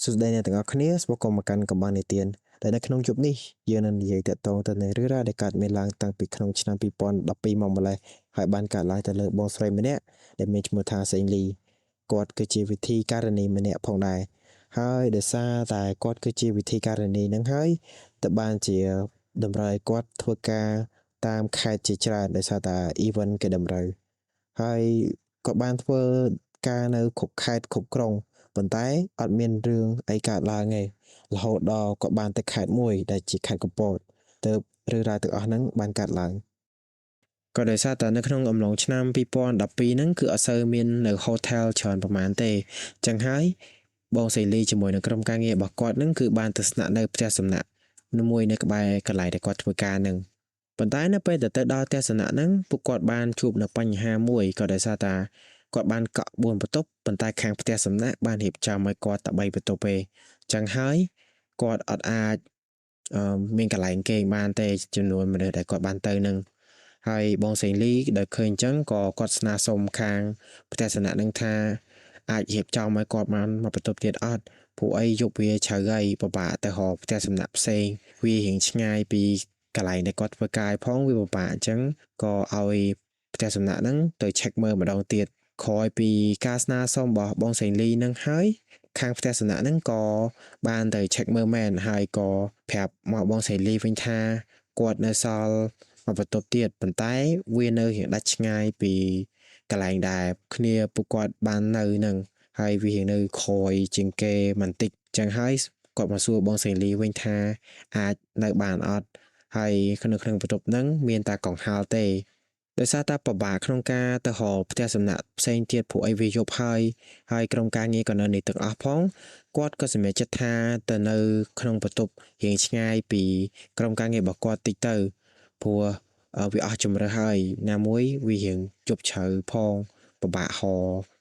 សួស្តីអ្នកទាំងអស់គ្នាស្វាគមន៍មកកាន់កំបាំងនិទានដែលនៅក្នុងយប់នេះយើងនឹងនិយាយតាក់ទងទៅនឹងរឿងរ៉ាវដែលកើតមានឡើងតាំងពីក្នុងឆ្នាំ2012មកម្លេះហើយបានកើតឡើងទៅលើបងស្រីម្នាក់ដែលមានឈ្មោះថាសេងលីគាត់គឺជាវិធីការនីម្នាក់ផងដែរហើយដោយសារតែគាត់គឺជាវិធីការនីនឹងហើយទៅបានជាតម្រូវឲ្យគាត់ធ្វើការតាមខេត្តជាច្រើនដោយសារតែ event គេតម្រូវហើយគាត់បានធ្វើការនៅគ្រប់ខេត្តគ្រប់ក្រុងប៉ុន្តែអត់មានរឿងអីកើតឡើងទេរហូតដល់គាត់បានទៅខេត្តមួយដែលជាខេត្តកំពតទើបរឿងរ៉ាវទាំងអស់ហ្នឹងបានកើតឡើងក៏ដោយសារតែនៅក្នុងអំឡុងឆ្នាំ2012ហ្នឹងគឺអត់សូវមាននៅ hotel ច្រើនប្រហែលទេអញ្ចឹងហើយបងសេលីជាមួយនឹងក្រុមការងាររបស់គាត់ហ្នឹងគឺបានទៅស្នាក់នៅផ្ទះសំណាក់មួយនៅក្បែរកន្លែងដែលគាត់ធ្វើការហ្នឹងប៉ុន្តែនៅពេលទៅដល់ផ្ទះសំណាក់ហ្នឹងពួកគាត់បានជួបនៅបញ្ហាមួយក៏ដោយសារតែគាត់បានកក់4បន្ទប់ប៉ុន្តែខាងផ្ទះសំណាក់បានរៀបចំឲ្យគាត់តែ3បន្ទប់ទេអញ្ចឹងហើយគាត់អត់អាចមានកន្លែងគេងបានទេចំនួនមនុស្សដែលគាត់បានទៅហ្នឹងហើយបងសេងលីដែលឃើញអញ្ចឹងក៏គាត់ស្នើសុំខាងផ្ទះសំណាក់នឹងថាអាចរៀបចំឲ្យគាត់បានមកបន្ទប់ទៀតអត់ព្រោះអីយប់វាជ្រៅហើយពិបាកទៅរកផ្ទះសំណាក់ផ្សេងវារៀងឆ្ងាយពីកន្លែងដែលគាត់ធ្វើការផងវាពិបាកអញ្ចឹងក៏ឲ្យផ្ទះសំណាក់ហ្នឹងទៅ check មើលម្ដងទៀតក្រោយពីការស្នើសុំរបស់បងសេងលីហ្នឹងហើយខាងផ្ទះសំណាក់ហ្នឹងក៏បានទៅ check មើលមែនហើយក៏ប្រាប់មកបងសេងលីវិញថាគាត់នៅសល់មកបន្ទប់ទៀតប៉ុន្តែវានៅរៀងដាច់ឆ្ងាយពីកន្លែងដែលគ្នាពួកគាត់បាននៅហ្នឹងហើយវារៀងនៅក្រោយជាងគេបន្តិចអញ្ចឹងហើយគាត់មកសួរបងសេងលីវិញថាអាចនៅបានអត់ហើយនៅក្នុងបន្ទប់ហ្នឹងមានតែកង្ហារទេដោយសារតែពិបាកក្នុងការទៅរកផ្ទះសំណាក់ផ្សេងទៀតព្រោះអីវាយប់ហើយក្រុមការងារក៏នៅនេះទាំងអស់ផងគាត់ក៏សម្រេចចិត្តថាទៅនៅក្នុងបន្ទប់រៀងឆ្ងាយពីក្រុមការងាររបស់គាត់តិចទៅព្រោះវាអស់ជំរើសហើយណាមួយវារៀងជប់ជ្រៅផងពិបាកហៅ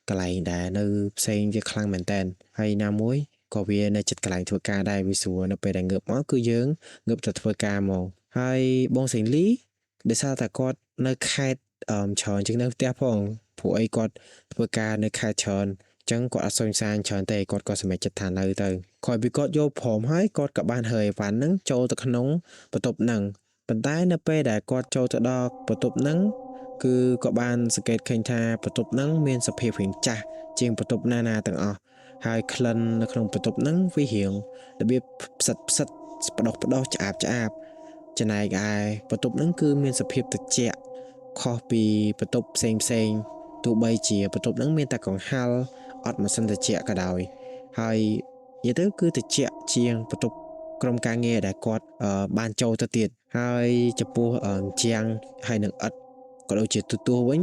កន្លែងដែលនៅផ្សេងវាខ្លាំងមែនតើហើយណាមួយក៏វានៅចិត្តកន្លែងធ្វើការដែរវាស្រួលនៅពេលដែលងើបមកគឺយើងងើបទៅធ្វើការមកហើយបងសេងលីដោយសារតែគាត់នៅខេត្តច្រើនជាងនៅផ្ទះផងព្រោះអីគាត់ធ្វើការនៅខេត្តច្រើនអញ្ចឹងគាត់អត់សូវសានច្រើនទេគាត់ក៏សម្រេចចិត្តថានៅទៅក្រោយពីគាត់យកព្រមហើយគាត់ក៏បានរើអីវ៉ាន់ហ្នឹងចូលទៅក្នុងបន្ទប់ហ្នឹងប៉ុន្តែនៅពេលដែលគាត់ចូលទៅដល់បន្ទប់ហ្នឹងគឺក៏បានសង្កេតឃើញថាបន្ទប់ហ្នឹងមានសភាពរាងចាស់ជាងបន្ទប់ណាទាំងអស់ហើយក្លិននៅក្នុងបន្ទប់ហ្នឹងវារៀងរបៀបផ្សិតផ្ដោះឆ្អាបចំណែកឯបន្ទប់ហ្នឹងគឺមានសភាពត្រជាក់ខុសពីបន្ទប់ផ្សេងទោះបីជាបន្ទប់ហ្នឹងមានតែកង្ហារអត់ម៉ាស៊ីនត្រជាក់ក៏ដោយហើយនិយាយទៅគឺត្រជាក់ជាងបន្ទប់ក្រុមការងារដែលគាត់បានចូលទៅទៀតហើយចំពោះជាងហើយនឹងឥដ្ឋក៏ដូចជាទូវិញ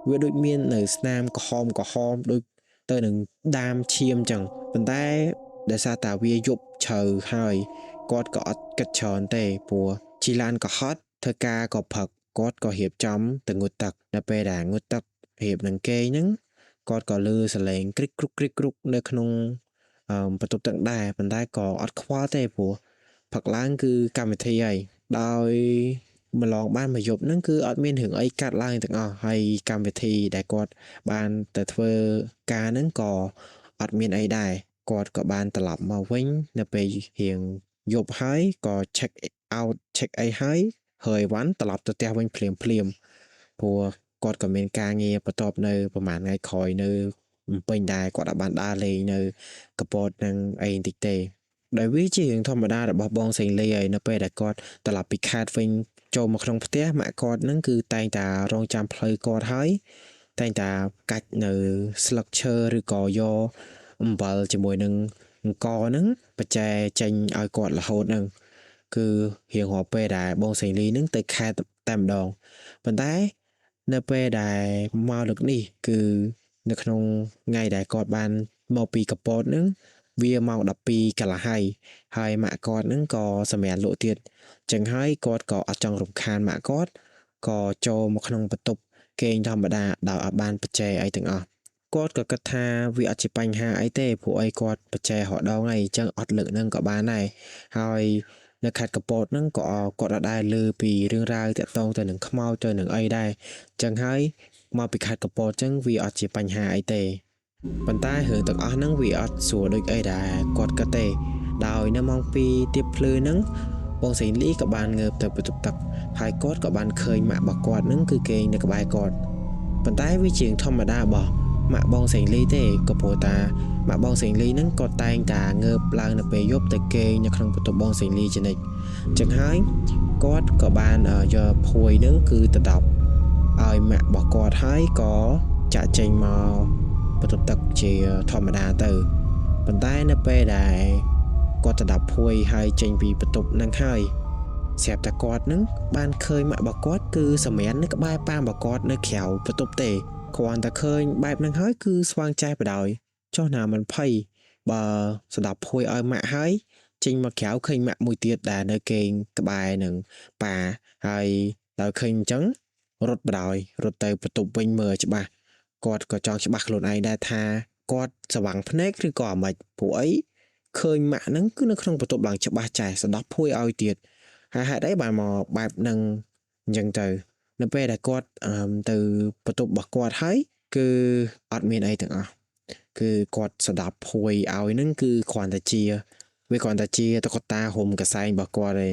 វាដូចមាននៅស្នាមក្រហមដូចទៅនឹងដាមឈាមចឹងប៉ុន្តែដោយសារតែវាយប់ជ្រៅហើយគាត់ក៏អត់គិតច្រើនទេព្រោះជីឡានក៏ហត់ធ្វើការក៏ផឹកគាត់ក៏រៀបចំទៅងូតទឹកនៅពេលដែលងូតទឹករៀបនឹងគេហ្នឹងគាត់ក៏ឮសលេងគ្រិចគ្រុកនៅក្នុងបន្ទប់ទឹកដែរប៉ុន្តែក៏អត់ខ្វល់ទេព្រោះផឹកឡើងគឺកម្មវិធីហើយដោយម្លងបានមួយយប់ហ្នឹងគឺអត់មានរឿងអីកាត់ឡើងទាំងអស់ហើយកម្មវិធីដែលគាត់បានទៅធ្វើការហ្នឹងក៏អត់មានអីដែរគាត់ក៏បានត្រឡប់មកវិញនៅពេលរៀងយប់ហើយក៏ check out check អីហើយហើយវ៉ាន់ត្រឡប់ទៅផ្ទះវិញភ្លាមព្រោះគាត់ក៏មានការងារបន្ទាប់នៅប្រហែលថ្ងៃក្រោយនៅភ្នំពេញដែរគាត់អាចបានដើរលេងនៅកពតនឹងអីបន្តិចទេដែលវាជារឿងធម្មតារបស់បងសេងលីហើយនៅពេលដែលគាត់ត្រឡប់ពីខេត្តវិញចូលមកក្នុងផ្ទះម៉ាក់គាត់នឹងគឺតែងតែរងចាំផ្លូវគាត់ហើយតែងតែកាច់នៅស្លឹកឈើឬក៏យកអំបិលជាមួយនឹងអង្ករហ្នឹងបច្ចេចេញឲ្យគាត់រហូតហ្នឹងគឺរៀងរាល់ពេលដែលបងសេងលីហ្នឹងទៅខេត្តតែម្ដងប៉ុន្តែនៅពេលដែលមកលើកនេះគឺនៅក្នុងថ្ងៃដែលគាត់បានមកពីកពតហ្នឹងវាម៉ោង12កន្លះហើយម៉ាក់គាត់ហ្នឹងក៏សម្រាប់លក់ទៀតចឹងហើយគាត់ក៏អត់ចង់រំខានម៉ាក់គាត់ក៏ចូលមកក្នុងបន្ទប់គេងធម្មតាដោយអត់បានបច្ចេអីទាំងអស់គាត់ក៏គិតថាវាអត់ជាបញ្ហាអីទេព្រោះអីគាត់បច្ចេរហដងហើយអញ្ចឹងអត់លើកហ្នឹងក៏បានដែរហើយនៅខេត្តកពតហ្នឹងក៏គាត់អត់ដែរឮពីរឿងរ៉ាវតាក់ទងទៅនឹងខ្មោចទៅនឹងអីដែរអញ្ចឹងហើយមកពីខេត្តកពតអញ្ចឹងវាអត់ជាបញ្ហាអីទេ ប៉ុន្តែរឿងទាំងអស់ហ្នឹងវាអត់ស្រួលដូចអីដែរគាត់គិតទេដោយនៅម៉ោង2ទៀបភ្លឺហ្នឹងបងសេងលីក៏បានងើបទៅបន្ទប់ទឹកហើយគាត់ក៏បានឃើញម៉ាក់របស់គាត់ហ្នឹងគឺគេងនៅក្បែរគាត់ប៉ុន្តែវាជាងធម្មតារបស់ម៉ាក់បងសេងលីទេក៏ព្រោះតាម៉ាក់បងសេងលីហ្នឹងក៏តែងតាងើបឡើងនៅពេលយប់ទៅគេងនៅក្នុងបន្ទប់បងសេងលីជានិច្ចចឹងហើយគាត់ក៏បានយកភួយហ្នឹងគឺទៅដប់ឲ្យម៉ាក់របស់គាត់ហើយក៏ចាក់ចេញមកបន្ទប់ទឹកជាធម្មតាទៅប៉ុន្តែនៅពេលដែលគាត់ទៅដប់ភួយហើយចេញពីបន្ទប់ហ្នឹងហើយស្រាប់តែគាត់ហ្នឹងបានឃើញម៉ាក់របស់គាត់គឺសម្រាននៅក្បែរប៉ារបស់គាត់នៅក្រៅបន្ទប់ទេគ្រាន់តែឃើញបែបហ្នឹងហើយគឺស្វាងចែបដោយចុះណាមិនភ័យបើស្ដាប់ភួយឲ្យម៉ាក់ហើយចេញមកក្រៅឃើញម៉ាក់មួយទៀតដែលនៅគេងក្បែរនឹងប៉ាហើយដល់ឃើញអញ្ចឹងរត់បដ ாய் រត់ទៅបន្ទប់វិញមើលច្បាស់គាត់ក៏ចង់ច្បាស់ខ្លួនឯងដែរថាគាត់ស្វាំងភ្នែកឬក៏អាម៉េចព្រោះអីឃើញម៉ាក់ហ្នឹងគឺនៅក្នុងបន្ទប់ឡើងច្បាស់ចែស្ដាប់ភួយឲ្យទៀតហើយហេតុអីបានមកបែបហ្នឹងអញ្ចឹងទៅនៅពេលដែលគាត់ទៅបន្ទប់របស់គាត់ហើយគឺអត់មានអីទាំងអស់គឺគាត់ស្ដាប់ភួយឲ្យហ្នឹងគឺគ្រាន់តែជាវាគ្រាន់តែជាតុក្កតារុំកសែងរបស់គាត់ទេ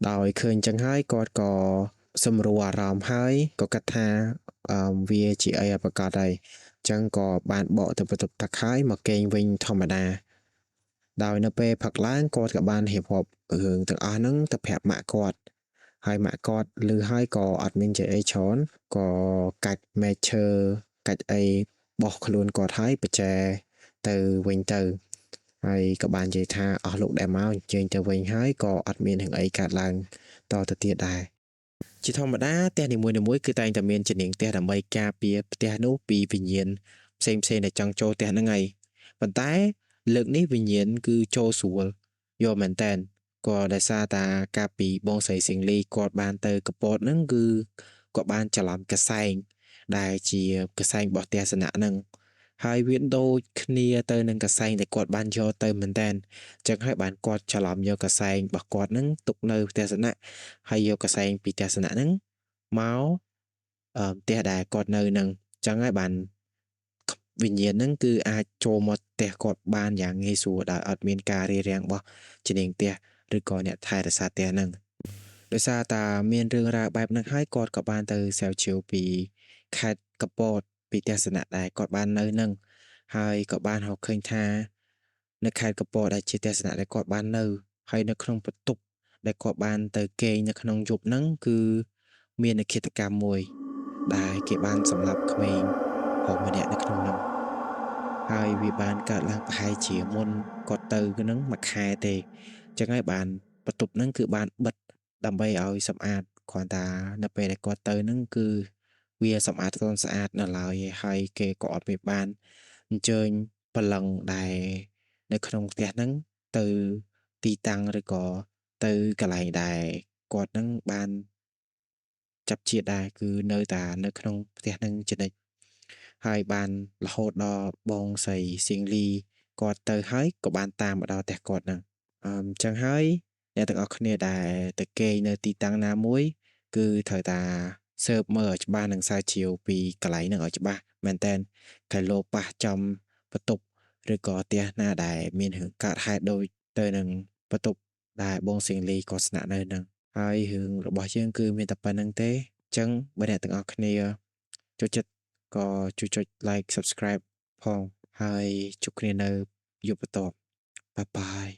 ដោយឃើញអញ្ចឹងហើយគាត់ក៏សម្រួលអារម្មណ៍ហើយក៏គិតថាវាជាអីប្រកាសហើយអញ្ចឹងក៏បានបកទៅបន្ទប់ទឹកហើយមកគេងវិញធម្មតាដោយនៅពេលផឹកឡើងគាត់ក៏បានរៀបរាប់រឿងទាំងអស់ហ្នឹងទៅប្រាប់ម៉ាក់គាត់ហើយម៉ាក់គាត់ឮហើយក៏អត់មានចេះអីច្រើនក៏កាច់មែកឈើកាច់អីបោះខ្លួនគាត់ហើយប្រជែទៅវិញទៅហើយក៏បាននិយាយថាអស់លោកដែលមកអញ្ជើញទៅវិញហើយក៏អត់មានរឿងអីកើតឡើងតទៅទៀតដែរជាធម្មតាផ្ទះនីមួយៗគឺតែងតែមានជំនាញផ្ទះដើម្បីការពារផ្ទះនោះពីវិញ្ញាណផ្សេងៗដែលចង់ចូលផ្ទះហ្នឹងហើយប៉ុន្តែលើកនេះវិញ្ញាណគឺចូលស្រួលយកមែនតែនក៏ដោយសារតាកាលពីបងស្រីសៀងលីគាត់បានទៅកពតហ្នឹងគឺគាត់បានច្រឡំកសែងដែលជាកសែងរបស់ផ្ទះសនៈហ្នឹងហើយវាដូចគ្នាទៅនឹងកសែងដែលគាត់បានយកទៅមែនតែនអញ្ចឹងហើយបានគាត់ច្រឡំយកកសែងរបស់គាត់ហ្នឹងទុកនៅផ្ទះសនៈហើយយកកសែងពីផ្ទះសនៈហ្នឹងមកផ្ទះដែលគាត់នៅហ្នឹងអញ្ចឹងហើយបានវិញ្ញាណហ្នឹងគឺអាចចូលមកផ្ទះគាត់បានយ៉ាងងាយស្រួលដោយអត់មានការរារាំងរបស់ជំនាញផ្ទះឬក៏អ្នកថែរក្សាផ្ទះហ្នឹងដោយសារតាមានរឿងរ៉ាវបែបហ្នឹងហើយគាត់ក៏បានទៅស្រាវជ្រាវពីខេត្តកពតពីផ្ទះសនៈដែលគាត់បាននៅហ្នឹងហើយក៏បានរកឃើញថានៅខេត្តកពតដែលជាផ្ទះសនៈដែលគាត់បាននៅហើយនៅក្នុងបន្ទប់ដែលគាត់បានទៅគេងនៅក្នុងយប់ហ្នឹងគឺមានអឃាតកម្មមួយដែលគេបានសម្លាប់ក្មេងប្រុសម្នាក់នៅក្នុងហ្នឹងហើយវាបានកើតឡើងប្រហែលជាមុនគាត់ទៅហ្នឹងមួយខែទេអញ្ចឹងហើយបានបន្ទប់ហ្នឹងគឺបានបិទដើម្បីឲ្យសម្អាតគ្រាន់តែនៅពេលដែលគាត់ទៅហ្នឹងគឺវាសម្អាតទាន់ស្អាតនៅឡើយឯងហើយគេក៏អត់មានបានអញ្ជើញព្រលឹងដែលនៅក្នុងផ្ទះហ្នឹងទៅទីតាំងឬក៏ទៅកន្លែងដែលគាត់ហ្នឹងបានចាប់ជាតិដែរគឺនៅតែនៅក្នុងផ្ទះហ្នឹងជានិច្ចហើយបានរហូតដល់បងស្រីសៀងលីគាត់ទៅហើយក៏បានតាមមកដល់ផ្ទះគាត់ហ្នឹងអញ្ចឹងហើយអ្នកទាំងអស់គ្នាដែលទៅគេងនៅទីតាំងណាមួយគឺត្រូវតាស៊ើបមើលឲ្យច្បាស់និងស្រាវជ្រាវពីកន្លែងហ្នឹងឲ្យច្បាស់មែនតើកែលោប៉ះចំបន្ទប់ឬក៏ផ្ទះណាដែលមានរឿងកើតហេតុដូចទៅនឹងបន្ទប់ដែលបងសៀងលីគាត់ស្នាក់នៅហ្នឹងហើយរឿងរបស់យើងគឺមានតែប៉ុណ្្នឹងទេអញ្ចឹងបើអ្នកទាំងអស់គ្នាចូលចិត្តក៏ជួយចុច like subscribe ផងហើយជួបគ្នានៅយប់បន្ទាប់បាយបាយ